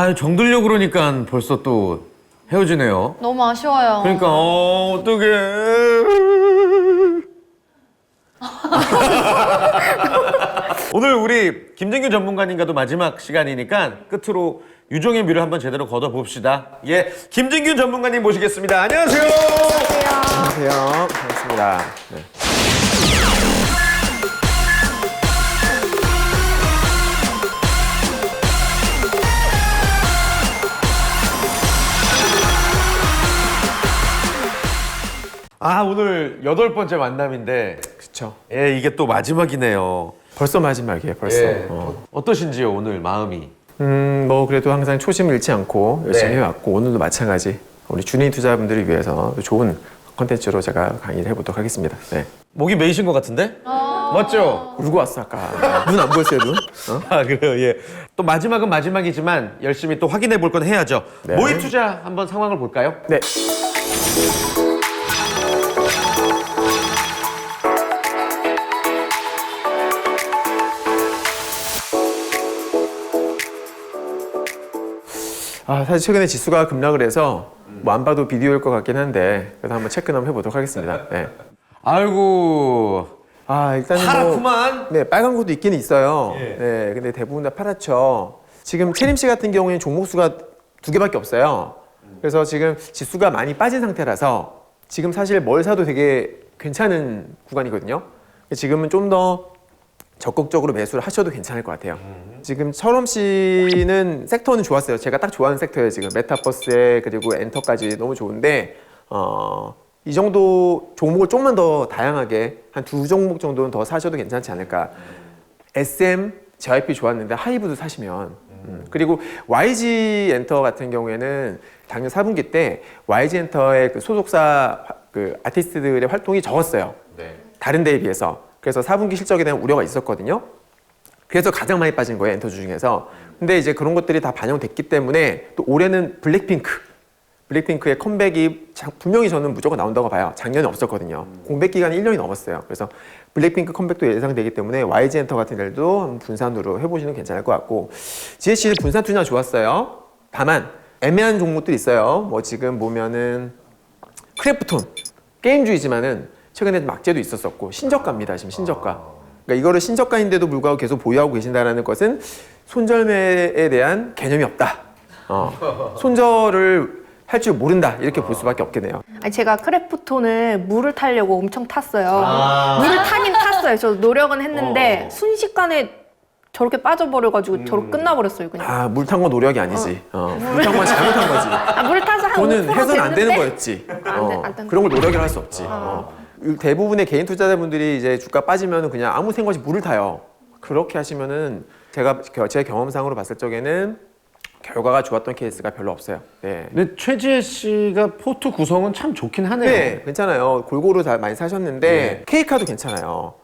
아, 정들려고 그러니까 벌써 또 헤어지네요. 너무 아쉬워요. 그러니까 어떡해. 오늘 우리 김진균 전문가님과도 마지막 시간이니까 끝으로 유종의 미를 한번 제대로 걷어봅시다. 예, 김진균 전문가님 모시겠습니다. 안녕하세요. 안녕하세요. 반갑습니다. 네. 아, 오늘 8번째 만남인데 그쵸. 예, 이게 또 마지막이네요. 벌써 마지막이에요, 벌써. 예. 어떠신지요, 오늘 마음이? 뭐 그래도 항상 초심을 잃지 않고 열심히 네. 해왔고 오늘도 마찬가지 우리 준인 투자분들을 위해서 좋은 컨텐츠로 제가 강의를 해보도록 하겠습니다. 네. 목이 메이신 것 같은데? 맞죠? 울고 왔어 아까. 눈 안 보였어요, 눈? 아, 그래요, 예. 또 마지막은 마지막이지만 열심히 또 확인해 볼 건 해야죠. 네. 모의 투자 한번 상황을 볼까요? 네. 사실 최근에 지수가 급락을 해서 뭐 안 봐도 비디오일 것 같긴 한데 그래도 한번 체크 한번 해보도록 하겠습니다. 네. 아이고, 일단은 파랗구만. 네, 빨간 것도 있긴 있어요. 예. 네, 근데 대부분 다 파랗죠. 지금 채림 씨 같은 경우에는 종목 수가 2개밖에 없어요. 그래서 지금 지수가 많이 빠진 상태라서 지금 사실 뭘 사도 되게 괜찮은 구간이거든요. 지금은 좀 더 적극적으로 매수를 하셔도 괜찮을 것 같아요. 지금 철원 씨는 섹터는 좋았어요. 제가 딱 좋아하는 섹터예요. 지금 메타버스에 그리고 엔터까지 너무 좋은데 이 정도 종목을 조금만 더 다양하게 한 2종목 정도는 더 사셔도 괜찮지 않을까. SM, JYP 좋았는데 하이브도 사시면 그리고 YG 엔터 같은 경우에는 작년 4분기 때 YG 엔터의 그 소속사 그 아티스트들의 활동이 적었어요. 네. 다른 데에 비해서. 그래서 4분기 실적에 대한 우려가 있었거든요. 그래서 가장 많이 빠진 거예요, 엔터 중에서. 근데 이제 그런 것들이 다 반영됐기 때문에 또 올해는 블랙핑크의 컴백이 분명히 저는 무조건 나온다고 봐요. 작년에 없었거든요. 공백 기간이 1년이 넘었어요. 그래서 블랙핑크 컴백도 예상되기 때문에 YG 엔터 같은 데도 한번 분산으로 해보시면 괜찮을 것 같고 GSC는 분산 투자 좋았어요. 다만 애매한 종목들이 있어요. 뭐 지금 보면은 크래프톤 게임주이지만은 최근에 막재도 있었었고 신저가입니다. 지금 신저가. 그러니까 이거를 신저가인데도 불구하고 계속 보유하고 계신다는 것은 손절매에 대한 개념이 없다. 손절을 할 줄 모른다. 이렇게 볼 수밖에 없겠네요. 아니, 제가 크래프톤을 물을 타려고 엄청 탔어요. 물을 타긴 탔어요. 저 노력은 했는데 순식간에 저렇게 빠져버려가지고 저렇게 끝나버렸어요, 그냥. 물 탄 건 노력이 아니지. 물 탄 건 잘못한 거지. 물을 타서 한 5% 그거는 해서는 안 되는 됐는데? 거였지. 안 된 그런 걸 노력이라 할 수 없지. 대부분의 개인 투자자분들이 이제 주가 빠지면 그냥 아무 생각 없이 물을 타요. 그렇게 하시면은 제 경험상으로 봤을 적에는 결과가 좋았던 케이스가 별로 없어요. 네. 근데 최지혜 씨가 포트 구성은 참 좋긴 하네요. 네, 괜찮아요. 골고루 다 많이 사셨는데 K카도 괜찮아요.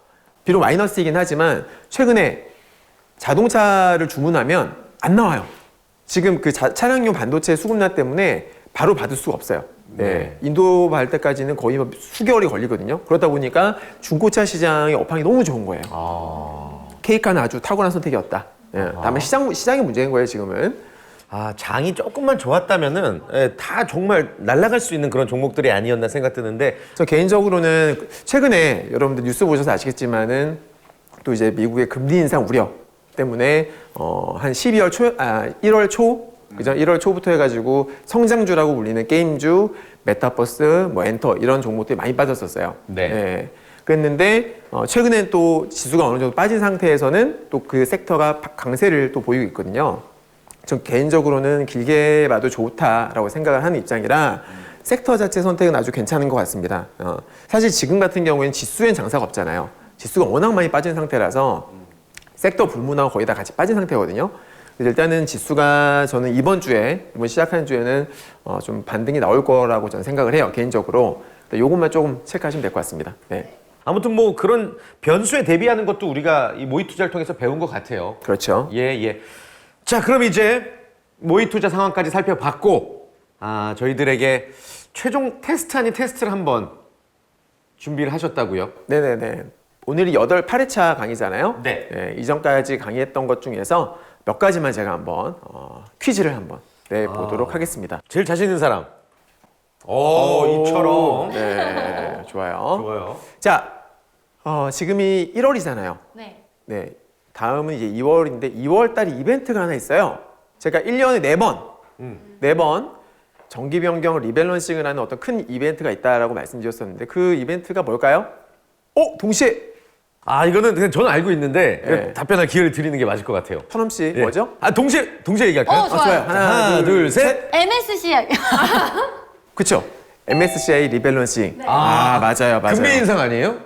비록 마이너스이긴 하지만 최근에 자동차를 주문하면 안 나와요. 지금 그 차량용 반도체 수급난 때문에 바로 받을 수가 없어요. 네. 인도 갈 때까지는 거의 수개월이 걸리거든요. 그러다 보니까 중고차 시장의 업황이 너무 좋은 거예요. K카는 아주 탁월한 선택이었다. 네. 다만 시장의 문제인 거예요, 지금은. 장이 조금만 좋았다면은 다 정말 날아갈 수 있는 그런 종목들이 아니었나 생각드는데 저 개인적으로는 최근에 여러분들 뉴스 보셔서 아시겠지만은 또 이제 미국의 금리 인상 우려 때문에 한 1월 초 그죠? 1월 초부터 해가지고 성장주라고 불리는 게임주, 메타버스, 뭐 엔터 이런 종목들이 많이 빠졌었어요. 네. 그랬는데 최근엔 또 지수가 어느 정도 빠진 상태에서는 또 그 섹터가 강세를 또 보이고 있거든요. 전 개인적으로는 길게 봐도 좋다라고 생각을 하는 입장이라 섹터 자체 선택은 아주 괜찮은 것 같습니다. 사실 지금 같은 경우에는 지수엔 장사가 없잖아요. 지수가 워낙 많이 빠진 상태라서 섹터 불문하고 거의 다 같이 빠진 상태거든요. 일단은 지수가 저는 이번 시작하는 주에는 좀 반등이 나올 거라고 저는 생각을 해요. 개인적으로. 요것만 조금 체크하시면 될 것 같습니다. 네. 아무튼 뭐 그런 변수에 대비하는 것도 우리가 이 모의 투자를 통해서 배운 것 같아요. 그렇죠. 예. 자, 그럼 이제 모의 투자 상황까지 살펴봤고 저희들에게 최종 테스트 아닌 테스트를 한번 준비를 하셨다고요? 네네네. 오늘이 8회차 강의잖아요. 네. 이전까지 강의했던 것 중에서 몇 가지만 제가 한번 퀴즈를 한번 내보도록 하겠습니다. 제일 자신 있는 사람. 이처럼. 네, 좋아요. 좋아요. 자, 지금이 1월이잖아요. 네. 네, 다음은 이제 2월인데 2월 달에 이벤트가 하나 있어요. 제가 1년에 4번 정기 변경 리밸런싱을 하는 어떤 큰 이벤트가 있다라고 말씀드렸었는데 그 이벤트가 뭘까요? 동시에 이거는 그냥 저는 알고 있는데 네. 답변할 기회를 드리는 게 맞을 것 같아요. 천엄 씨 예. 뭐죠? 동시에 얘기할까요? 좋아요. 하나, 둘, 셋. MSCI. 그쵸? MSCI 리밸런싱. 맞아요. 금리 인상 아니에요?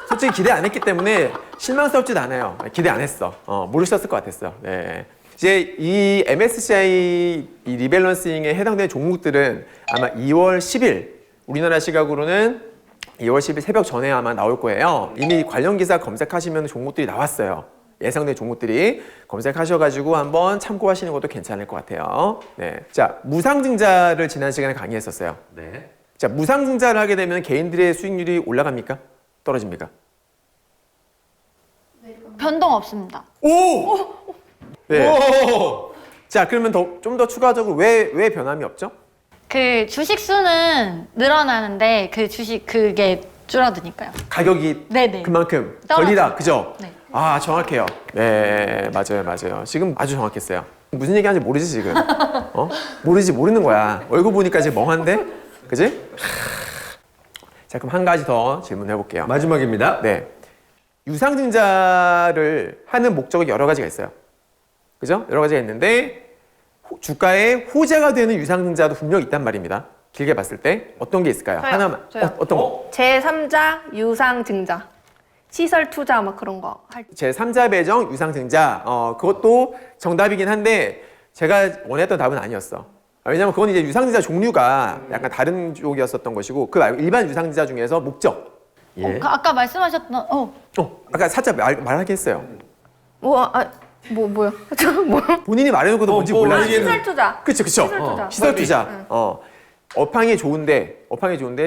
솔직히 기대 안 했기 때문에 실망스럽지도 않아요. 기대 안 했어. 모르셨을 것 같았어. 네. 이제 이 MSCI 이 리밸런싱에 해당되는 종목들은 아마 2월 10일 우리나라 시각으로는 2월 10일 새벽 전에 아마 나올 거예요. 이미 관련 기사 검색하시면 종목들이 나왔어요. 예상된 종목들이 검색하셔가지고 한번 참고하시는 것도 괜찮을 것 같아요. 네. 자, 무상증자를 지난 시간에 강의했었어요. 네. 자, 무상증자를 하게 되면 개인들의 수익률이 올라갑니까? 떨어집니까? 변동 없습니다. 네. 오! 자, 그러면 좀 더 추가적으로 왜 변함이 없죠? 그 주식 수는 늘어나는데 그 주식 그게 줄어드니까요. 가격이 네네. 그만큼 떨어져. 걸리다, 그죠? 네. 정확해요. 네, 맞아요. 지금 아주 정확했어요. 무슨 얘기하는지 모르지 지금? 모르는 거야. 얼굴 보니까 지금 멍한데, 그지? 자, 그럼 한 가지 더 질문해 볼게요. 마지막입니다. 네, 유상증자를 하는 목적이 여러 가지가 있어요. 그죠? 여러 가지가 있는데 주가에 호재가 되는 유상증자도 분명 있단 말입니다. 길게 봤을 때 어떤 게 있을까요? 저요. 하나만. 저요. 어떤 거? 제3자 유상증자. 시설 투자 막 그런 거 할 때. 제3자 배정 유상증자. 그것도 정답이긴 한데 제가 원했던 답은 아니었어. 왜냐면 그건 이제 유상증자 종류가 약간 다른 쪽이었었던 것이고 그 말고 일반 유상증자 중에서 목적. 예. 아까 말씀하셨던 아까 살짝 말하긴 했어요. 뭐야? 저 뭐야? 본인이 말해놓고도 뭔지 뭐 몰라요. 얘기는- 시설 투자. 그쵸. 시설 투자. 시설 투자. 업황이 좋은데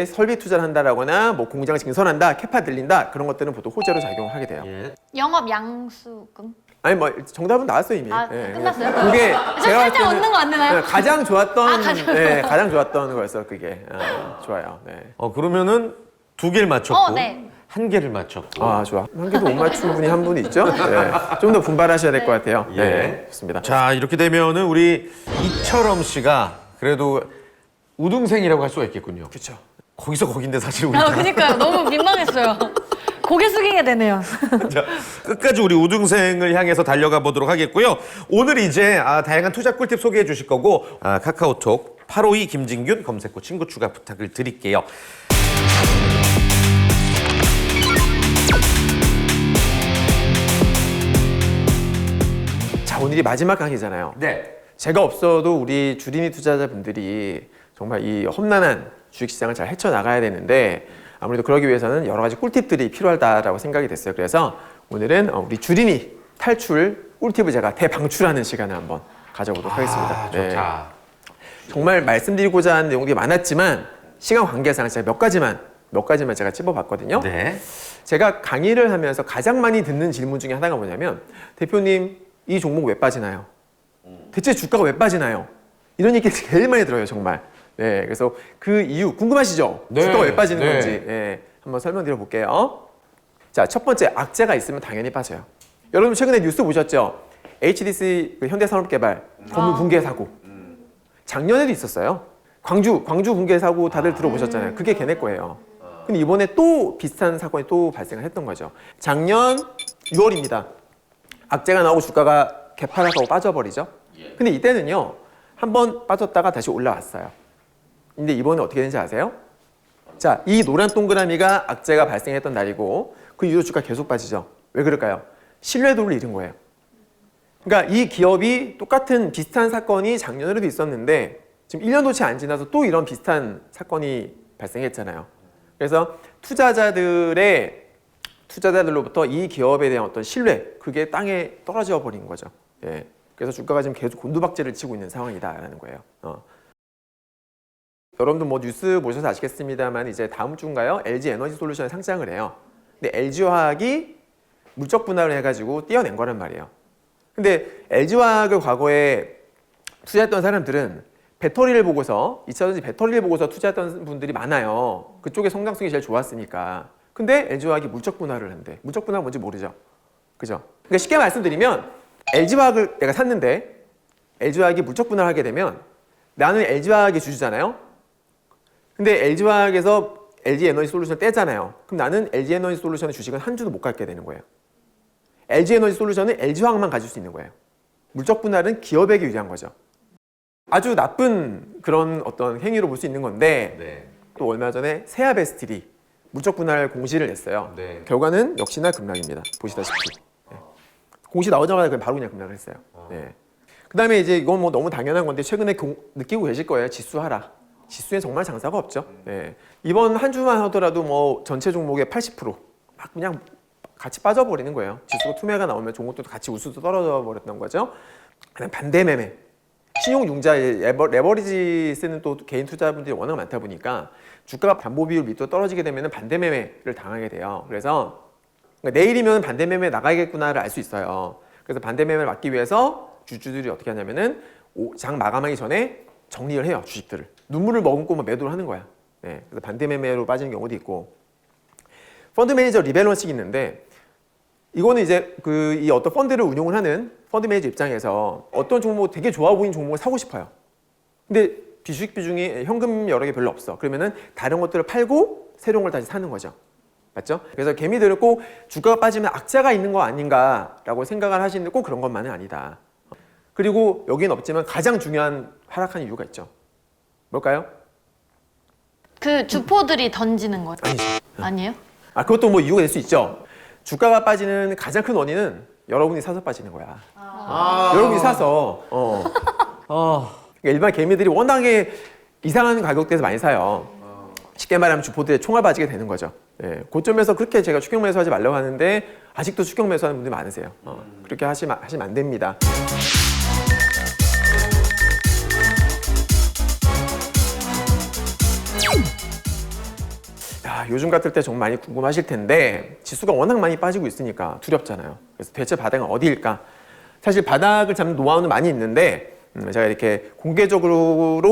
설비 투자를 한다라거나 뭐 공장 증설한다, 캐파 늘린다 그런 것들은 보통 호재로 작용을 하게 돼요. 예. 영업 양수금. 아니 뭐 정답은 나왔어요 이미. 끝났어요? 그게 저 제가 살짝 봤을 때는 웃는 거 안 되나요? 가장 좋았던 가장 가장 좋았던 거였어 그게. 좋아요. 네. 그러면은 2개를 맞췄고 네. 1개를 맞췄고. 좋아. 한 개도 못 맞춘 분이 한 분이 있죠. 네. 좀 더 분발하셔야 될 것 같아요. 예. 네, 좋습니다. 자, 이렇게 되면은 우리 이철엄 씨가 그래도 우등생이라고 할 수가 있겠군요. 그렇죠. 거기서 거긴데 사실 우리 그러니까요. 너무 민망했어요. 고개 숙이게 되네요. 자, 끝까지 우리 우등생을 향해서 달려가 보도록 하겠고요. 오늘 이제 다양한 투자 꿀팁 소개해 주실 거고 카카오톡 852 김진균 검색 후 친구 추가 부탁을 드릴게요. 자, 오늘이 마지막 강의잖아요. 네. 제가 없어도 우리 주린이 투자자분들이 정말 이 험난한 주식시장을 잘 헤쳐나가야 되는데 아무래도 그러기 위해서는 여러 가지 꿀팁들이 필요하다라고 생각이 됐어요. 그래서 오늘은 우리 주린이 탈출 꿀팁을 제가 대방출하는 시간을 한번 가져보도록 하겠습니다. 네. 좋다. 정말 말씀드리고자 하는 내용들이 많았지만 시간 관계상 제가 몇 가지만 제가 찝어봤거든요. 네. 제가 강의를 하면서 가장 많이 듣는 질문 중에 하나가 뭐냐면 대표님 이 종목 왜 빠지나요? 대체 주가가 왜 빠지나요? 이런 얘기 제일 많이 들어요 정말. 네, 그래서 그 이유 궁금하시죠? 네, 주가가 왜 빠지는 네. 건지 한번 설명드려 볼게요. 자, 첫 번째 악재가 있으면 당연히 빠져요. 여러분 최근에 뉴스 보셨죠? HDC 그 현대산업개발 건물 붕괴 사고 작년에도 있었어요. 광주 붕괴 사고 다들 들어보셨잖아요. 그게 걔네 거예요. 근데 이번에 또 비슷한 사건이 또 발생을 했던 거죠. 작년 6월입니다. 악재가 나오고 주가가 개파락하고 빠져버리죠. 근데 이때는요, 한번 빠졌다가 다시 올라왔어요. 근데 이번에 어떻게 되는지 아세요? 자, 이 노란 동그라미가 악재가 발생했던 날이고 그 이후로 주가 계속 빠지죠. 왜 그럴까요? 신뢰도를 잃은 거예요. 그러니까 이 기업이 똑같은 비슷한 사건이 작년에도 있었는데 지금 1년도 채 안 지나서 또 이런 비슷한 사건이 발생했잖아요. 그래서 투자자들로부터 이 기업에 대한 어떤 신뢰, 그게 땅에 떨어져 버린 거죠. 예. 그래서 주가가 지금 계속 곤두박질을 치고 있는 상황이다라는 거예요. 여러분도 뭐 뉴스 보셔서 아시겠습니다만 이제 다음 주인가요? LG 에너지 솔루션에 상장을 해요. 근데 LG 화학이 물적 분할을 해가지고 떼어낸 거란 말이에요. 근데 LG화학을 과거에 투자했던 사람들은 배터리를 보고서 2차전지 배터리를 보고서 투자했던 분들이 많아요. 그쪽의 성장성이 제일 좋았으니까. 근데 LG화학이 물적 분할을 한대. 물적 분할 뭔지 모르죠. 그죠? 그러니까 쉽게 말씀드리면 LG화학을 내가 샀는데 LG화학이 물적 분할하게 되면 나는 LG화학의 주주잖아요. 근데 LG화학에서 LG에너지솔루션을 떼잖아요. 그럼 나는 LG에너지솔루션의 주식은 한 주도 못 갖게 되는 거예요. LG에너지솔루션은 LG화학만 가질 수 있는 거예요. 물적 분할은 기업에게 유리한 거죠. 아주 나쁜 그런 어떤 행위로 볼 수 있는 건데 네. 또 얼마 전에 세아베스틸이 물적 분할 공시를 냈어요. 네. 결과는 역시나 급락입니다. 보시다시피. 네. 공시 나오자마자 그냥 바로 그냥 급락을 했어요. 네. 그다음에 이제 이건 뭐 너무 당연한 건데 최근에 느끼고 계실 거예요. 지수 하락. 지수에 정말 장사가 없죠. 네. 이번 한 주만 하더라도 뭐 전체 종목의 80%막 그냥 같이 빠져버리는 거예요. 지수가 투매가 나오면 종목도 같이 우수도 떨어져 버렸던 거죠. 그냥 반대 매매. 신용융자 레버리지 쓰는 또 개인 투자분들이 워낙 많다 보니까 주가가 담보 비율 밑으로 떨어지게 되면 반대 매매를 당하게 돼요. 그래서 내일이면 반대 매매 나가야겠구나를 알 수 있어요. 그래서 반대 매매를 막기 위해서 주주들이 어떻게 하냐면은 장 마감하기 전에 정리를 해요. 주식들을 눈물을 머금고 매도를 하는 거야. 네, 그래서 반대 매매로 빠지는 경우도 있고 펀드 매니저 리밸런싱이 있는데 이거는 이제 이 어떤 펀드를 운용을 하는 펀드 매니저 입장에서 어떤 종목 되게 좋아 보이는 종목을 사고 싶어요. 근데 주식 비중이 현금 여력이 별로 없어. 그러면은 다른 것들을 팔고 새로운 걸 다시 사는 거죠. 맞죠? 그래서 개미들은 꼭 주가가 빠지면 악재가 있는 거 아닌가라고 생각을 하시는데 꼭 그런 것만은 아니다. 그리고 여기는 없지만 가장 중요한 하락한 이유가 있죠. 뭘까요? 그 주포들이 던지는 거예요? 아니죠. 아니에요? 아, 그것도 뭐 이유가 될 수 있죠. 주가가 빠지는 가장 큰 원인은 여러분이 사서 빠지는 거야. 여러분이 사서. 그러니까 일반 개미들이 워낙에 이상한 가격대에서 많이 사요. 쉽게 말하면 주포들의 총알 빠지게 되는 거죠. 예, 고점에서 그렇게 제가 추격 매수하지 말라고 하는데 아직도 추격 매수하는 분들이 많으세요. 그렇게 하시면 안 됩니다. 요즘 같을 때 정말 많이 궁금하실 텐데 지수가 워낙 많이 빠지고 있으니까 두렵잖아요. 그래서 대체 바닥은 어디일까? 사실 바닥을 잡는 노하우는 많이 있는데 제가 이렇게 공개적으로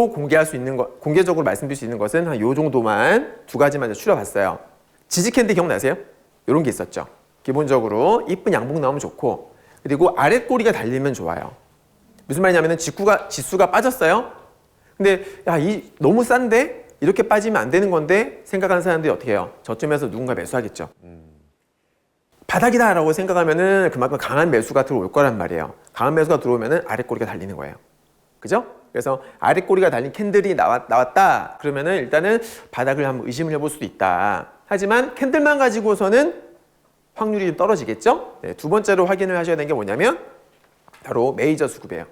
말씀드릴 수 있는 것은 한 요 정도만 두 가지만 추려봤어요. 지지 캔디 기억나세요? 이런 게 있었죠. 기본적으로 이쁜 양봉 나오면 좋고 그리고 아랫꼬리가 달리면 좋아요. 무슨 말이냐면은 지수가 빠졌어요. 근데 너무 싼데? 이렇게 빠지면 안 되는 건데 생각하는 사람들이 어떻게 해요? 저쯤에서 누군가 매수하겠죠. 바닥이다라고 생각하면은 그만큼 강한 매수가 들어올 거란 말이에요. 강한 매수가 들어오면은 아랫꼬리가 달리는 거예요. 그죠? 그래서 아랫꼬리가 달린 캔들이 나왔다. 그러면은 일단은 바닥을 한번 의심을 해볼 수도 있다. 하지만 캔들만 가지고서는 확률이 좀 떨어지겠죠? 네, 두 번째로 확인을 하셔야 되는 게 뭐냐면 바로 메이저 수급이에요.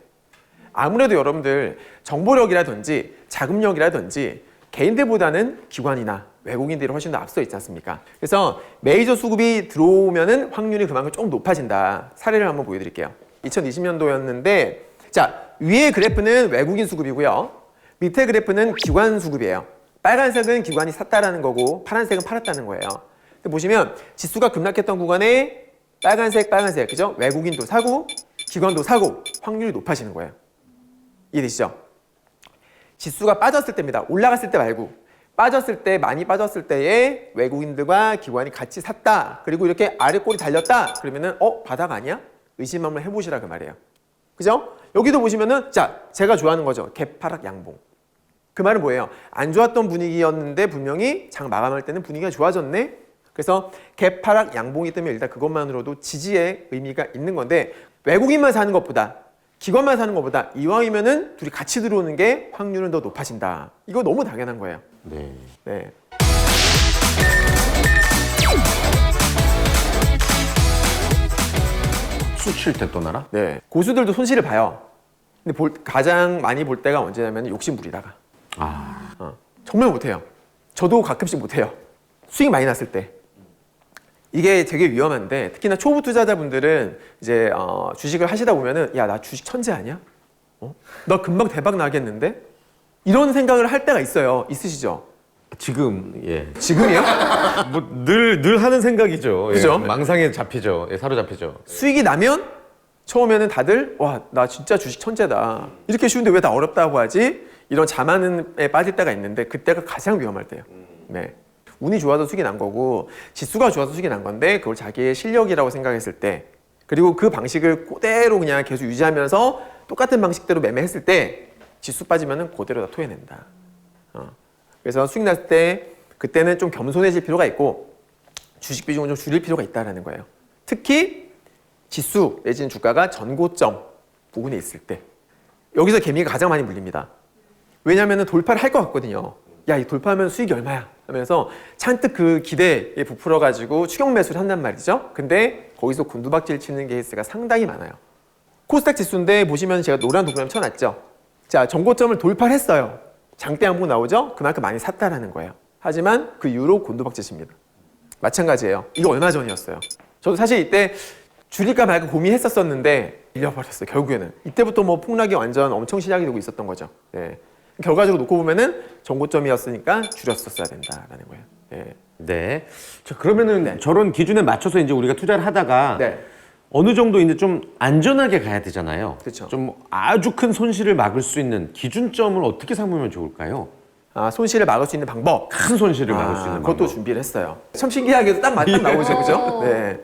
아무래도 여러분들 정보력이라든지 자금력이라든지 개인들보다는 기관이나 외국인들이 훨씬 더 앞서 있지 않습니까? 그래서 메이저 수급이 들어오면은 확률이 그만큼 조금 높아진다. 사례를 한번 보여드릴게요. 2020년도였는데 자, 위의 그래프는 외국인 수급이고요. 밑에 그래프는 기관 수급이에요. 빨간색은 기관이 샀다라는 거고 파란색은 팔았다는 거예요. 근데 보시면 지수가 급락했던 구간에 빨간색, 그죠? 외국인도 사고 기관도 사고 확률이 높아지는 거예요. 이해되시죠? 지수가 빠졌을 때입니다. 올라갔을 때 말고 빠졌을 때, 많이 빠졌을 때에 외국인들과 기관이 같이 샀다. 그리고 이렇게 아랫골이 달렸다. 그러면은 바닥 아니야? 의심 한번 해보시라 그 말이에요. 그죠? 여기도 보시면은 자, 제가 좋아하는 거죠. 개파락 양봉. 그 말은 뭐예요? 안 좋았던 분위기였는데 분명히 장 마감할 때는 분위기가 좋아졌네. 그래서 개파락 양봉이 뜨면 일단 그것만으로도 지지의 의미가 있는 건데 외국인만 사는 것보다 기관만 사는 것보다 이왕이면은 둘이 같이 들어오는 게 확률은 더 높아진다. 이거 너무 당연한 거예요. 네. 수칠 때 또 나라? 네. 고수들도 손실을 봐요. 근데 가장 많이 볼 때가 언제냐면 욕심 부리다가. 정말 못해요. 저도 가끔씩 못해요. 수익 많이 났을 때. 이게 되게 위험한데 특히나 초보 투자자분들은 이제 주식을 하시다 보면은 야, 나 주식 천재 아니야? 나 금방 대박 나겠는데? 이런 생각을 할 때가 있어요. 있으시죠? 지금 예. 지금이요? 뭐 늘 하는 생각이죠. 예. 그죠? 망상에 잡히죠. 예, 사로잡히죠. 수익이 나면 처음에는 다들 와, 나 진짜 주식 천재다. 이렇게 쉬운데 왜 다 어렵다고 하지? 이런 자만에 빠질 때가 있는데 그때가 가장 위험할 때예요. 네. 운이 좋아서 수익이 난 거고 지수가 좋아서 수익이 난 건데 그걸 자기의 실력이라고 생각했을 때 그리고 그 방식을 그대로 그냥 계속 유지하면서 똑같은 방식대로 매매했을 때 지수 빠지면은 그대로 다 토해낸다. 그래서 수익 났을 때 그때는 좀 겸손해질 필요가 있고 주식 비중을 좀 줄일 필요가 있다는 거예요. 특히 지수 내지는 주가가 전고점 부분에 있을 때 여기서 개미가 가장 많이 물립니다. 왜냐하면 돌파를 할 것 같거든요. 야, 이 돌파하면 수익이 얼마야? 하면서 잔뜩 그 기대에 부풀어가지고 추격 매수를 한단 말이죠. 근데 거기서 곤두박질 치는 케이스가 상당히 많아요. 코스닥 지수인데 보시면 제가 노란 동그라미 쳐놨죠. 자, 전고점을 돌파를 했어요. 장대 항목 나오죠? 그만큼 많이 샀다라는 거예요. 하지만 그 이후로 곤두박질 칩니다. 마찬가지예요. 이거 얼마 전이었어요. 저도 사실 이때 줄일까 말까 고민했었었는데 밀려버렸어요. 결국에는 이때부터 뭐 폭락이 완전 엄청 시작이 되고 있었던 거죠. 네. 결과적으로 놓고 보면은 전고점이었으니까 줄였었어야 된다라는 거예요. 네. 네. 자, 그러면은 네. 저런 기준에 맞춰서 이제 우리가 투자를 하다가 네. 어느 정도 이제 좀 안전하게 가야 되잖아요. 그쵸. 좀 아주 큰 손실을 막을 수 있는 기준점을 어떻게 삼으면 좋을까요? 아, 손실을 막을 수 있는 방법. 큰 손실을 막을 수 있는 그것도 방법. 준비를 했어요. 참 신기하게도 딱 나오죠, 그죠? 네.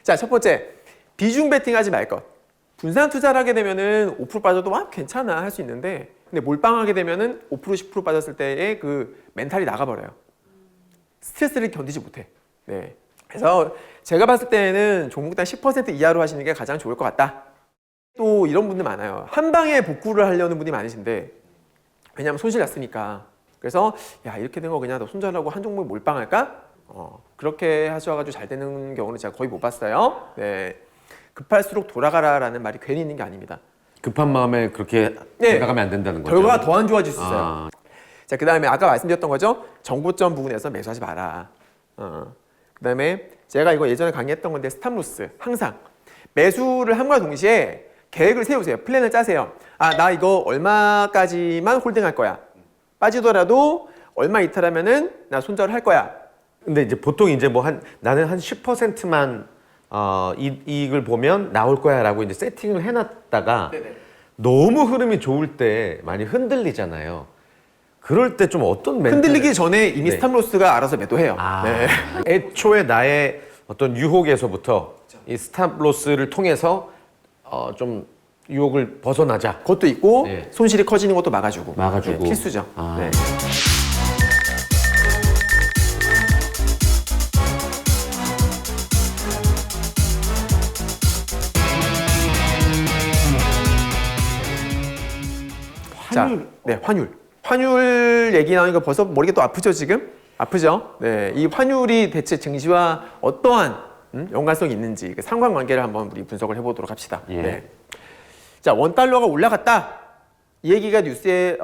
자, 첫 번째 비중 베팅하지 말 것. 분산 투자를 하게 되면은 5% 빠져도 막 괜찮아 할 수 있는데, 근데 몰빵하게 되면은 5% 10% 빠졌을 때의 그 멘탈이 나가버려요. 스트레스를 견디지 못해. 네. 그래서 제가 봤을 때는 종목당 10% 이하로 하시는 게 가장 좋을 것 같다. 또 이런 분들 많아요. 한 방에 복구를 하려는 분이 많으신데, 왜냐하면 손실 났으니까. 그래서 야, 이렇게 된 거 그냥 너 손절하고 한 종목 몰빵할까? 그렇게 하셔가지고 잘 되는 경우는 제가 거의 못 봤어요. 네. 급할수록 돌아가라라는 말이 괜히 있는 게 아닙니다. 급한 마음에 그렇게 네. 생각하면 안 된다는 거죠. 결과가 더 안 좋아질 수 있어요. 아. 자, 그 다음에 아까 말씀드렸던 거죠. 정고점 부분에서 매수하지 마라. 그 다음에 제가 이거 예전에 강의했던 건데 스탑로스. 항상 매수를 함과 동시에 계획을 세우세요. 플랜을 짜세요. 아, 나 이거 얼마까지만 홀딩할 거야. 빠지더라도 얼마 이탈하면은 나 손절할 거야. 근데 이제 보통 이제 뭐 나는 한 10%만 이익을 보면 나올 거야라고 이제 세팅을 해놨다가 너무 흐름이 좋을 때 많이 흔들리잖아요. 그럴 때 좀 어떤 멘탈을 흔들리기 전에 이미 네. 스탑로스가 알아서 매도해요. 네. 애초에 나의 어떤 유혹에서부터 이 스탑로스를 통해서 좀 유혹을 벗어나자. 그것도 있고 네. 손실이 커지는 것도 막아주고. 막아주고. 네, 필수죠. 아. 네. 환율. 네, 환율. 환율 얘기 나오니까 벌써 머리가 또 아프죠, 지금? 아프죠? 네, 이 환율이 대체 증시와 어떠한 연관성이 있는지 그 상관관계를 한번 우리 분석을 해보도록 합시다. 예. 네. 자, 원달러가 올라갔다. 이 얘기가 뉴스에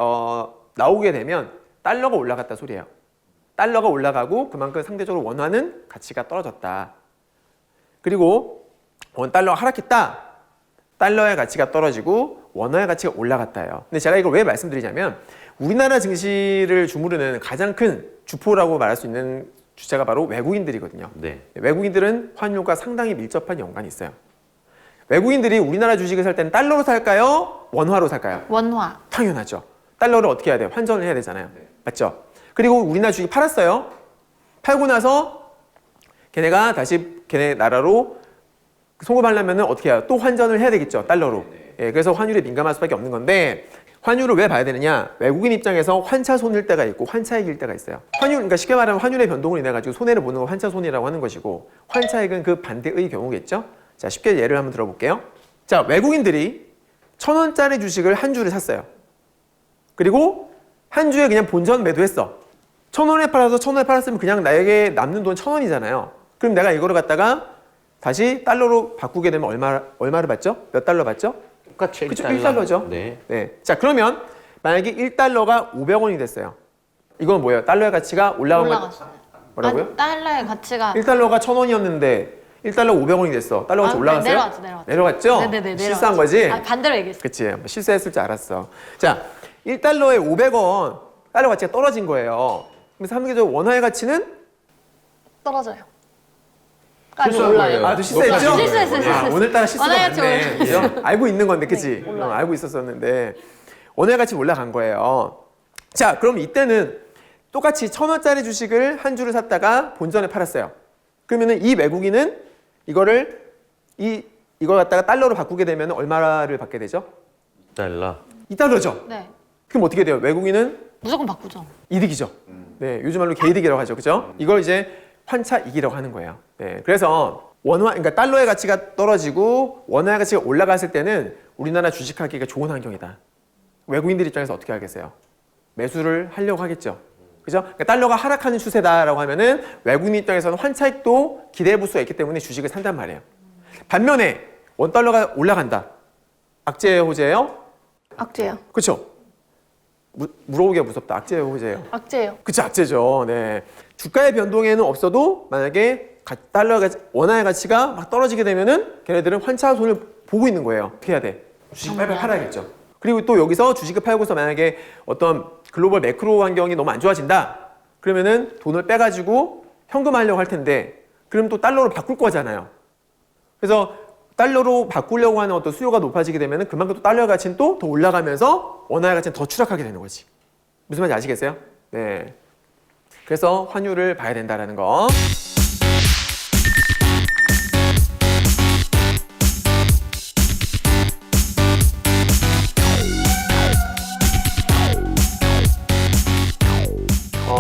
나오게 되면 달러가 올라갔다 소리예요. 달러가 올라가고 그만큼 상대적으로 원화는 가치가 떨어졌다. 그리고 원달러가 하락했다. 달러의 가치가 떨어지고 원화의 가치가 올라갔다요. 근데 제가 이걸 왜 말씀드리냐면 우리나라 증시를 주무르는 가장 큰 주포라고 말할 수 있는 주체가 바로 외국인들이거든요. 네. 외국인들은 환율과 상당히 밀접한 연관이 있어요. 외국인들이 우리나라 주식을 살 때는 달러로 살까요? 원화로 살까요? 원화. 당연하죠. 달러를 어떻게 해야 돼요? 환전을 해야 되잖아요. 맞죠? 그리고 우리나라 주식 팔았어요. 팔고 나서 걔네가 다시 걔네 나라로 송금하려면 어떻게 해요? 또 환전을 해야 되겠죠. 달러로. 예, 그래서 환율에 민감할 수밖에 없는 건데 환율을 왜 봐야 되느냐? 외국인 입장에서 환차손일 때가 있고 환차익일 때가 있어요. 환율, 그러니까 쉽게 말하면 환율의 변동을 인해 가지고 손해를 보는 건 환차손이라고 하는 것이고 환차익은 그 반대의 경우겠죠. 자, 쉽게 예를 한번 들어볼게요. 자, 외국인들이 1,000원짜리 주식을 한 주를 샀어요. 그리고 한 주에 그냥 본전 매도했어. 1,000원에 팔아서 1,000원에 팔았으면 그냥 나에게 남는 돈 1,000원이잖아요. 그럼 내가 이거를 갖다가 다시 달러로 바꾸게 되면 얼마를 받죠? 몇 달러 받죠? 똑같이 그쵸, 1달러죠. 네. 네. 자, 그러면 만약에 1달러가 500원이 됐어요. 이건 뭐예요? 달러의 가치가 올라간 거 올라갔어요. 뭐라고요? 아, 달러의 가치가 1달러가 1,000원이었는데 1달러 500원이 됐어. 달러가 좀 올라갔어요? 내려왔죠. 내려갔죠? 네네네. 실수한 거지? 아, 반대로 얘기했어. 그치. 뭐 실수했을 줄 알았어. 자, 1달러에 500원 달러 가치가 떨어진 거예요. 그럼 3개월 원화의 가치는 떨어져요. 실수한 거예요. 아, 또 실수했죠? 실수했어요. 오늘따라 실수가 원화의 가치 많네. 그죠? 알고 있는 건데, 그치? 알고 있었었는데 원화의 가치 올라간 거예요. 자, 그럼 이때는 똑같이 1,000원짜리 주식을 한 주를 샀다가 본전에 팔았어요. 그러면은 이 외국인은 이거를 이걸 갖다가 달러로 바꾸게 되면 얼마를 받게 되죠? 달러. 2달러죠. 네. 그럼 어떻게 돼요? 외국인은 무조건 바꾸죠. 이득이죠. 네, 요즘 말로 개이득이라고 하죠, 그죠? 이걸 이제 환차이익이라고 하는 거예요. 네, 그래서 그러니까 달러의 가치가 떨어지고 원화의 가치가 올라갔을 때는 우리나라 주식하기가 좋은 환경이다. 외국인들 입장에서 어떻게 하겠어요? 매수를 하려고 하겠죠. 그죠? 그러니까 달러가 하락하는 추세다라고 하면은 외국인 입장에서는 환차익도 기대해 볼 수가 있기 때문에 주식을 산단 말이에요. 반면에 원달러가 올라간다. 악재예요, 호재예요? 악재요. 그렇죠? 물어보기가 무섭다. 악재예요, 호재예요? 악재예요. 그쵸, 악재죠. 네. 주가의 변동에는 없어도 만약에 원화의 가치가 막 떨어지게 되면은 걔네들은 환차 손을 보고 있는 거예요. 어떻게 해야 돼? 주식 빨리 팔아야겠죠. 그리고 또 여기서 주식을 팔고서 만약에 어떤 글로벌 매크로 환경이 너무 안 좋아진다. 그러면은 돈을 빼가지고 현금화하려고 할 텐데, 그럼 또 달러로 바꿀 거잖아요. 그래서 달러로 바꾸려고 하는 어떤 수요가 높아지게 되면은 그만큼 또 달러 가치는 또 더 올라가면서 원화의 가치는 더 추락하게 되는 거지. 무슨 말인지 아시겠어요? 네. 그래서 환율을 봐야 된다라는 거.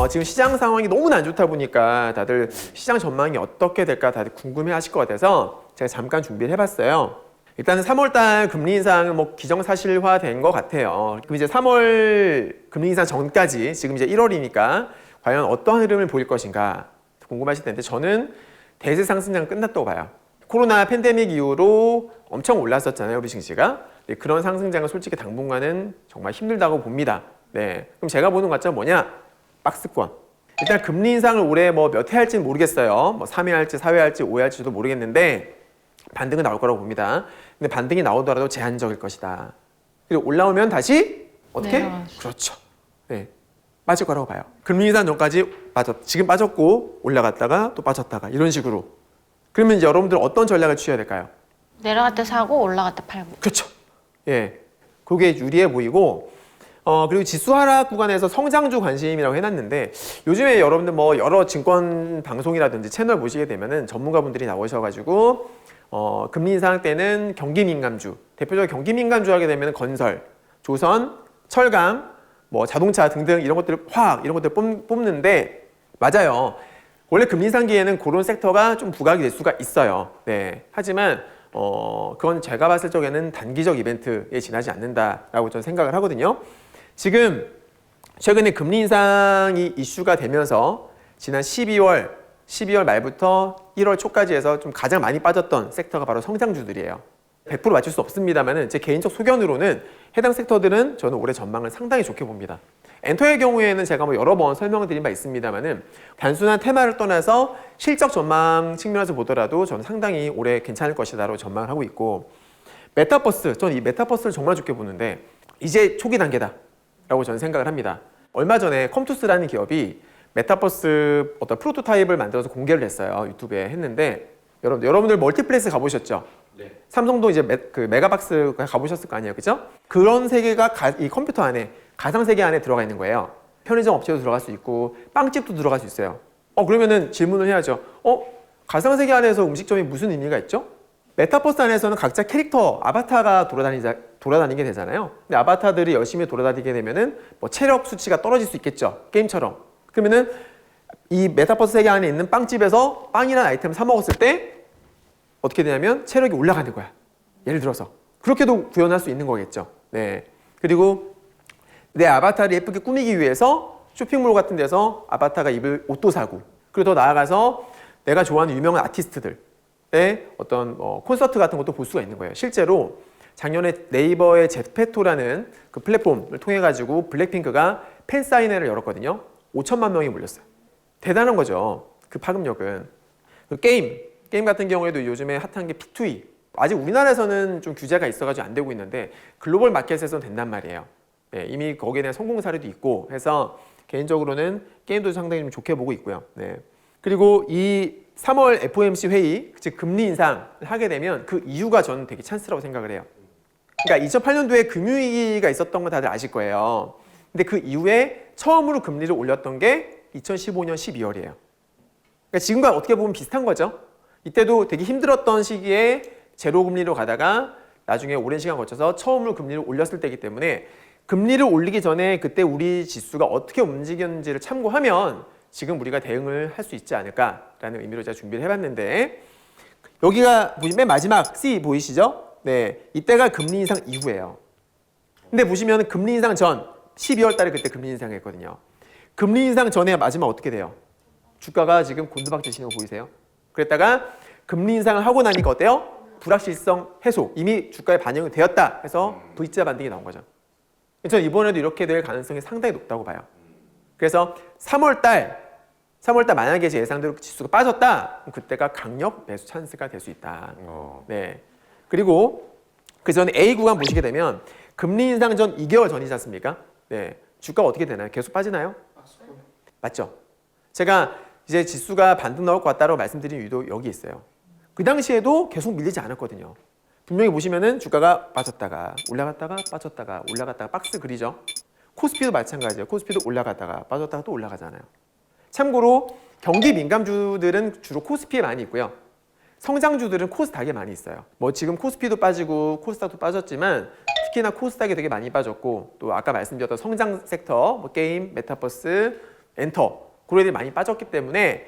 지금 시장 상황이 너무나 안 좋다 보니까 다들 시장 전망이 어떻게 될까 다들 궁금해 하실 것 같아서 제가 잠깐 준비를 해봤어요. 일단은 3월달 금리 인상은 뭐 기정사실화된 것 같아요. 그럼 이제 3월 금리 인상 전까지 지금 이제 1월이니까 과연 어떠한 흐름을 보일 것인가 궁금하실 텐데 저는 대세 상승장은 끝났다고 봐요. 코로나 팬데믹 이후로 엄청 올랐었잖아요, 우리 증시가. 네, 그런 상승장은 솔직히 당분간은 정말 힘들다고 봅니다. 네, 그럼 제가 보는 관점은 뭐냐? 박스권. 일단 금리 인상을 올해 뭐 몇 회 할지는 모르겠어요. 뭐 3회 할지, 4회 할지, 5회 할지도 모르겠는데 반등은 나올 거라고 봅니다. 근데 반등이 나오더라도 제한적일 것이다. 그리고 올라오면 다시 어떻게? 내려가죠. 그렇죠. 네, 빠질 거라고 봐요. 금리 인상 전까지 지금 빠졌고 올라갔다가 또 빠졌다가 이런 식으로. 그러면 이제 여러분들 어떤 전략을 취해야 될까요? 내려갈 때 사고 올라갈 때 팔고. 그렇죠. 예, 그게 유리해 보이고. 그리고 지수 하락 구간에서 성장주 관심이라고 해놨는데 요즘에 여러분들 뭐 여러 증권 방송이라든지 채널 보시게 되면은 전문가분들이 나오셔가지고 금리 인상 때는 경기 민감주, 대표적으로 경기 민감주 하게 되면 건설, 조선, 철강, 뭐 자동차 등등 이런 것들을 화학 이런 것들 뽑는데 맞아요. 원래 금리 인상기에는 그런 섹터가 좀 부각이 될 수가 있어요. 네. 하지만 그건 제가 봤을 적에는 단기적 이벤트에 지나지 않는다라고 저는 생각을 하거든요. 지금 최근에 금리 인상이 이슈가 되면서 지난 12월 말부터 1월 초까지 해서 좀 가장 많이 빠졌던 섹터가 바로 성장주들이에요. 100% 맞출 수 없습니다만은 제 개인적 소견으로는 해당 섹터들은 저는 올해 전망을 상당히 좋게 봅니다. 엔터의 경우에는 제가 뭐 여러 번 설명을 드린 바 있습니다만은 단순한 테마를 떠나서 실적 전망 측면에서 보더라도 저는 상당히 올해 괜찮을 것이다라고 전망을 하고 있고 메타버스, 저는 이 메타버스를 정말 좋게 보는데 이제 초기 단계다. 라고 저는 생각을 합니다. 얼마 전에 컴투스라는 기업이 메타버스 어떤 프로토타입을 만들어서 공개를 했어요. 유튜브에 했는데 여러분들 멀티플렉스 가보셨죠? 네. 삼성도 이제 메가박스 가보셨을 거 아니에요, 그죠? 그런 세계가 이 컴퓨터 안에 가상 세계 안에 들어가 있는 거예요. 편의점 업체도 들어갈 수 있고 빵집도 들어갈 수 있어요. 그러면은 질문을 해야죠. 가상 세계 안에서 음식점이 무슨 의미가 있죠? 메타버스 안에서는 각자 캐릭터, 아바타가 돌아다니게 되잖아요. 근데 아바타들이 열심히 돌아다니게 되면은 뭐 체력 수치가 떨어질 수 있겠죠. 게임처럼. 그러면은 이 메타버스 세계 안에 있는 빵집에서 빵이라는 아이템을 사 먹었을 때 어떻게 되냐면 체력이 올라가는 거야. 예를 들어서. 그렇게도 구현할 수 있는 거겠죠. 네. 그리고 내 아바타를 예쁘게 꾸미기 위해서 쇼핑몰 같은 데서 아바타가 입을 옷도 사고 그리고 더 나아가서 내가 좋아하는 유명한 아티스트들 어떤 콘서트 같은 것도 볼 수가 있는 거예요. 실제로 작년에 네이버의 제페토라는 그 플랫폼을 통해 가지고 블랙핑크가 팬 사인회를 열었거든요. 5천만 명이 몰렸어요. 대단한 거죠. 그 파급력은. 그 게임 같은 경우에도 요즘에 핫한 게 P2E. 아직 우리나라에서는 좀 규제가 있어가지고 안 되고 있는데 글로벌 마켓에서는 된단 말이에요. 네, 이미 거기에 대한 성공 사례도 있고 해서 개인적으로는 게임도 상당히 좀 좋게 보고 있고요. 네. 그리고 이 3월 FOMC 회의, 즉 금리 인상을 하게 되면 그 이유가 저는 되게 찬스라고 생각을 해요. 그러니까 2008년도에 금융위기가 있었던 거 다들 아실 거예요. 근데 그 이후에 처음으로 금리를 올렸던 게 2015년 12월이에요. 그러니까 지금과 어떻게 보면 비슷한 거죠. 이때도 되게 힘들었던 시기에 제로 금리로 가다가 나중에 오랜 시간 거쳐서 처음으로 금리를 올렸을 때이기 때문에 금리를 올리기 전에 그때 우리 지수가 어떻게 움직였는지를 참고하면 지금 우리가 대응을 할 수 있지 않을까라는 의미로 제가 준비를 해봤는데 여기가 보시면 맨 마지막 C 보이시죠? 네, 이때가 금리 인상 이후예요. 근데 보시면 금리 인상 전 12월 달에 그때 금리 인상했거든요. 금리 인상 전에 마지막 어떻게 돼요? 주가가 지금 곤두박질치는 거 보이세요? 그랬다가 금리 인상을 하고 나니까 어때요? 불확실성 해소, 이미 주가에 반영이 되었다 해서 V자 반등이 나온 거죠. 저는 이번에도 이렇게 될 가능성이 상당히 높다고 봐요. 그래서 3월달 만약에 제 예상대로 지수가 빠졌다, 그럼 그때가 강력 매수 찬스가 될 수 있다. 네. 그리고 그 전에 A 구간 보시게 되면 금리 인상 전 2개월 전이지 않습니까? 네. 주가가 어떻게 되나요? 계속 빠지나요? 맞죠? 제가 이제 지수가 반등 나올 것 같다고 말씀드린 이유도 여기 있어요. 그 당시에도 계속 밀리지 않았거든요. 분명히 보시면은 주가가 빠졌다가 올라갔다가 빠졌다가 올라갔다가 박스 그리죠. 코스피도 마찬가지예요. 코스피도 올라갔다가 빠졌다가 또 올라가잖아요. 참고로 경기 민감주들은 주로 코스피에 많이 있고요. 성장주들은 코스닥에 많이 있어요. 뭐 지금 코스피도 빠지고 코스닥도 빠졌지만 특히나 코스닥이 되게 많이 빠졌고 또 아까 말씀드렸던 성장 섹터, 뭐 게임, 메타버스, 엔터 그런 애들이 많이 빠졌기 때문에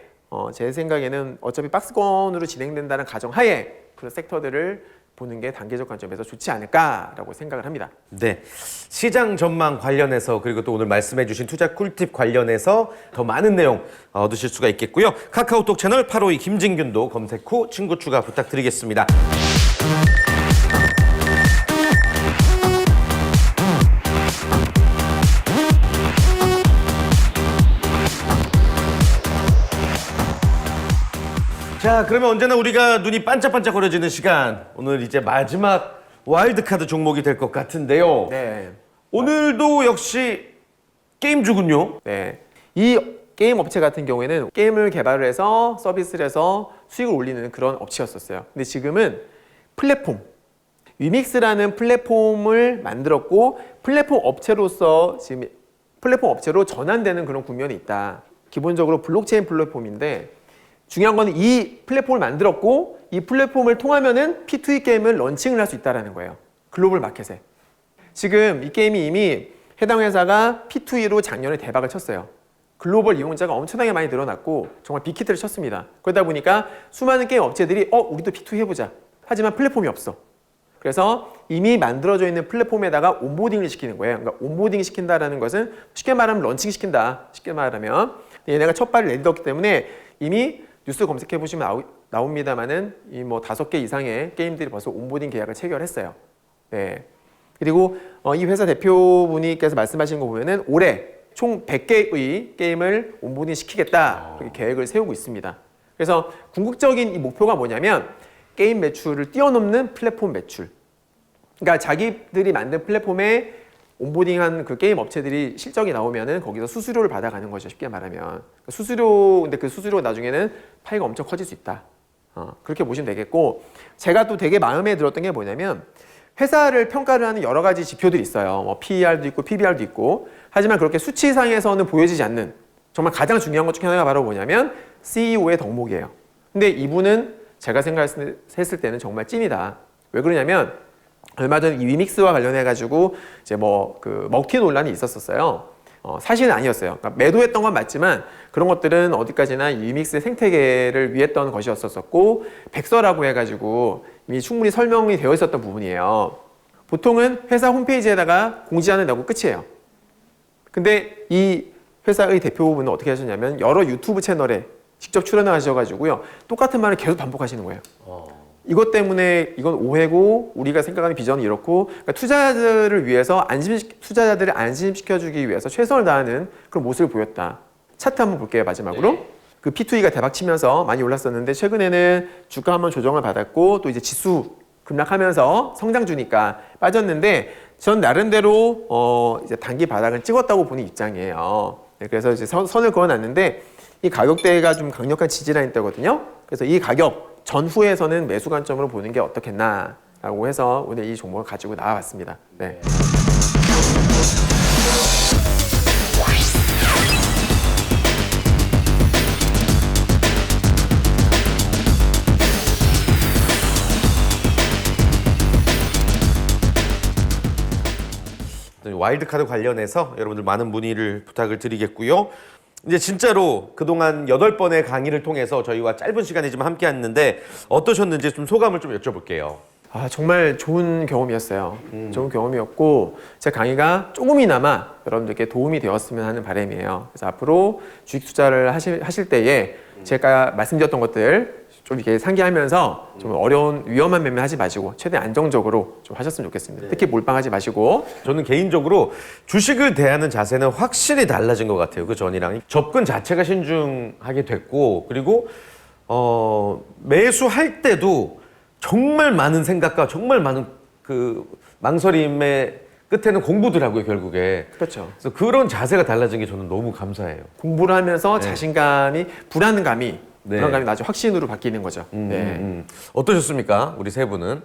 제 생각에는 어차피 박스권으로 진행된다는 가정하에 그런 섹터들을 보는 게 단기적 관점에서 좋지 않을까라고 생각을 합니다. 네, 시장 전망 관련해서 그리고 또 오늘 말씀해주신 투자 꿀팁 관련해서 더 많은 내용 얻으실 수가 있겠고요. 카카오톡 채널 852 김진균도 검색 후 친구 추가 부탁드리겠습니다. 자, 그러면 언제나 우리가 눈이 반짝반짝거려지는 시간, 오늘 이제 마지막 와일드카드 종목이 될 것 같은데요. 네. 오늘도 역시 게임주군요. 네. 이 게임 업체 같은 경우에는 게임을 개발을 해서 서비스를 해서 수익을 올리는 그런 업체였었어요. 근데 지금은 플랫폼, 위믹스라는 플랫폼을 만들었고 플랫폼 업체로서 지금 플랫폼 업체로 전환되는 그런 국면이 있다. 기본적으로 블록체인 플랫폼인데 중요한 건 이 플랫폼을 만들었고 이 플랫폼을 통하면은 P2E 게임을 런칭을 할 수 있다는 거예요. 글로벌 마켓에. 지금 이 게임이 이미 해당 회사가 P2E로 작년에 대박을 쳤어요. 글로벌 이용자가 엄청나게 많이 늘어났고 정말 빅히트를 쳤습니다. 그러다 보니까 수많은 게임 업체들이 우리도 P2E 해보자. 하지만 플랫폼이 없어. 그래서 이미 만들어져 있는 플랫폼에다가 온보딩을 시키는 거예요. 그러니까 온보딩 시킨다는 것은 쉽게 말하면 런칭 시킨다. 쉽게 말하면 얘네가 첫 발을 내딛었기 때문에 이미 뉴스 검색해 보시면 나옵니다만은 이 뭐 5개 이상의 게임들이 벌써 온보딩 계약을 체결했어요. 네. 그리고 이 회사 대표분께서 말씀하신 거 보면은 올해 총 100개의 게임을 온보딩 시키겠다 그렇게 계획을 세우고 있습니다. 그래서 궁극적인 이 목표가 뭐냐면 게임 매출을 뛰어넘는 플랫폼 매출. 그러니까 자기들이 만든 플랫폼에 온보딩한 그 게임 업체들이 실적이 나오면은 거기서 수수료를 받아가는 거죠. 쉽게 말하면 근데 그 수수료 나중에는 파이가 엄청 커질 수 있다. 그렇게 보시면 되겠고 제가 또 되게 마음에 들었던 게 뭐냐면 회사를 평가를 하는 여러 가지 지표들이 있어요. 뭐 PER도 있고 PBR도 있고 하지만 그렇게 수치상에서는 보여지지 않는 정말 가장 중요한 것 중에 하나가 바로 뭐냐면 CEO의 덕목이에요. 근데 이분은 제가 생각했을 때는 정말 찐이다. 왜 그러냐면 얼마 전 이 위믹스와 관련해 가지고 이제 뭐 그 먹튀 논란이 있었어요. 사실은 아니었어요. 그러니까 매도했던 건 맞지만 그런 것들은 어디까지나 이 위믹스의 생태계를 위했던 것이었었고 백서라고 해가지고 이미 충분히 설명이 되어 있었던 부분이에요. 보통은 회사 홈페이지에다가 공지하는 내고 끝이에요. 근데 이 회사의 대표분은 어떻게 하셨냐면 여러 유튜브 채널에 직접 출연하셔가지고요 똑같은 말을 계속 반복하시는 거예요. 이것 때문에 이건 오해고 우리가 생각하는 비전은 이렇고 그러니까 투자자들을 안심시켜주기 위해서 최선을 다하는 그런 모습을 보였다. 차트 한번 볼게요. 마지막으로. 네. 그 P2E가 대박 치면서 많이 올랐었는데 최근에는 주가 한번 조정을 받았고 또 이제 지수 급락하면서 성장주니까 빠졌는데 전 나름대로 이제 단기 바닥은 찍었다고 보는 입장이에요. 네, 그래서 이제 선을 그어놨는데 이 가격대가 좀 강력한 지지라인대거든요. 그래서 이 가격 전후에서는 매수 관점으로 보는 게 어떻겠나라고 해서 오늘 이 종목을 가지고 나와봤습니다. 네. 와일드카드 관련해서 여러분들 많은 문의를 부탁을 드리겠고요. 이제 진짜로 그동안 8번의 강의를 통해서 저희와 짧은 시간이지만 함께 했는데 어떠셨는지 좀 소감을 좀 여쭤볼게요. 아, 정말 좋은 경험이었어요. 좋은 경험이었고 제 강의가 조금이나마 여러분들께 도움이 되었으면 하는 바람이에요. 그래서 앞으로 주식 투자를 하실 때에 제가 말씀드렸던 것들 좀 이렇게 상기하면서 좀 어려운 위험한 매매 하지 마시고 최대한 안정적으로 좀 하셨으면 좋겠습니다. 특히 몰빵하지 마시고. 저는 개인적으로 주식을 대하는 자세는 확실히 달라진 것 같아요. 그 전이랑 접근 자체가 신중하게 됐고, 그리고 매수할 때도 정말 많은 생각과 정말 많은 그 망설임의 끝에는 공부더라고요, 결국에. 그렇죠. 그래서 그런 자세가 달라진 게 저는 너무 감사해요. 공부를 하면서 네. 자신감이 불안감이 네. 불안감이 나중에 확신으로 바뀌는 거죠. 네. 어떠셨습니까? 우리 세 분은?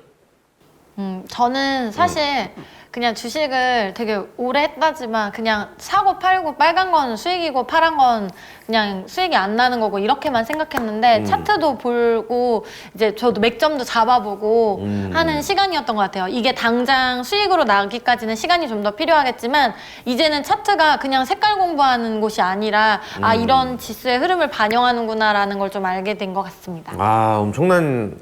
저는 사실 그냥 주식을 되게 오래 했다지만 그냥 사고 팔고 빨간 건 수익이고 파란 건 그냥 수익이 안 나는 거고 이렇게만 생각했는데 차트도 보고 이제 저도 맥점도 잡아보고 하는 시간이었던 것 같아요. 이게 당장 수익으로 나기까지는 시간이 좀 더 필요하겠지만 이제는 차트가 그냥 색깔 공부하는 곳이 아니라 아 이런 지수의 흐름을 반영하는구나라는 걸 좀 알게 된 것 같습니다. 아, 엄청난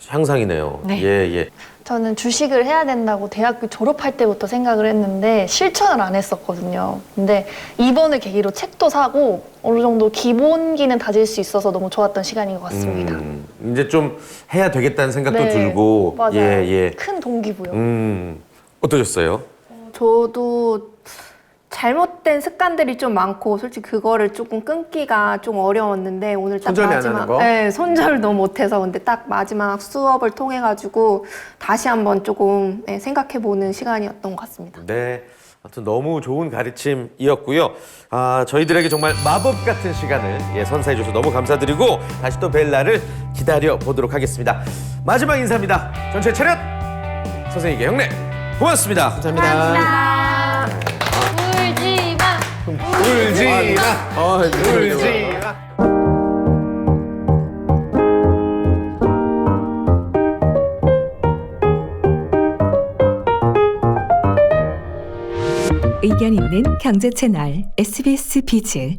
향상이네요. 네. 예, 예. 저는 주식을 해야 된다고 대학교 졸업할 때부터 생각을 했는데 실천을 안 했었거든요. 근데 이번을 계기로 책도 사고 어느 정도 기본기는 다질 수 있어서 너무 좋았던 시간인 것 같습니다. 이제 좀 해야 되겠다는 생각도 네, 들고. 맞아요. 예, 예. 큰 동기부여. 어떠셨어요? 저도 잘못된 습관들이 좀 많고 솔직히 그거를 조금 끊기가 좀 어려웠는데 오늘 딱 손절이 안 마지막 하는 거? 네, 손절도 못해서 근데 딱 마지막 수업을 통해 가지고 다시 한번 조금 생각해보는 시간이었던 것 같습니다. 네. 아무튼 너무 좋은 가르침이었고요. 아, 저희들에게 정말 마법 같은 시간을 선사해줘서 너무 감사드리고 다시 또 뵐 날을 기다려 보도록 하겠습니다. 마지막 인사입니다. 전체 차렷! 선생님 경례 고맙습니다. 감사합니다. 울지 마. 울지 마. 울지 마. 의견 있는 경제 채널 SBS 비즈